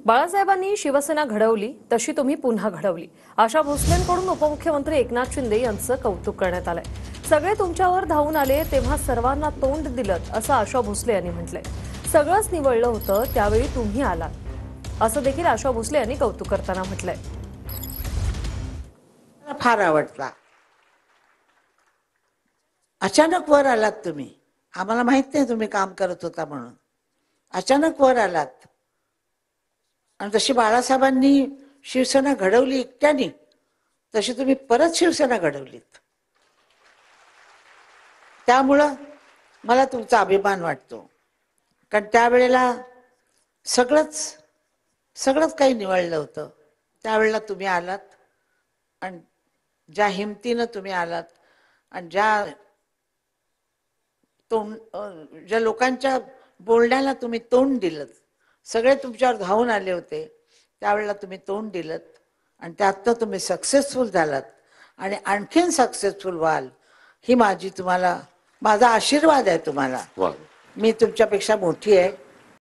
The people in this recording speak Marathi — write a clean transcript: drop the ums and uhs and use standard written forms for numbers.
बाळासाहेबांनी शिवसेना घडवली तशी तुम्ही पुन्हा घडवली. आशा भोसलेंकडून उपमुख्यमंत्री एकनाथ शिंदे यांचं कौतुक करण्यात आलंय. सगळे तुमच्यावर धावून आले तेव्हा सर्वांना तोंड दिलं असं आशा भोसले यांनी म्हटलंय. सगळंच निवडलं होतं त्यावेळी तुम्ही आलात असं देखील आशा भोसले यांनी कौतुक करताना म्हटलंय. फार आवडला. अचानक वर आलात तुम्ही. आम्हाला माहित नाही तुम्ही काम करत होता म्हणून. अचानक वर आलात आणि जशी बाळासाहेबांनी शिवसेना घडवली एकट्याने तशी तुम्ही परत शिवसेना घडवलीत. त्यामुळं मला तुमचा अभिमान वाटतो. कारण त्यावेळेला सगळंच काही निवडलं होतं. त्यावेळेला तुम्ही आलात आणि ज्या हिमतीनं तुम्ही आलात आणि ज्या लोकांच्या बोलण्याला तुम्ही तोंड दिलं, सगळे तुमच्यावर धावून आले होते त्यावेळेला तुम्ही तोंड दिलं आणि त्यातनं तुम्ही सक्सेसफुल झालात आणि आणखीन सक्सेसफुल व्हाल ही माझा आशीर्वाद आहे तुम्हाला. मी तुमच्यापेक्षा मोठी आहे.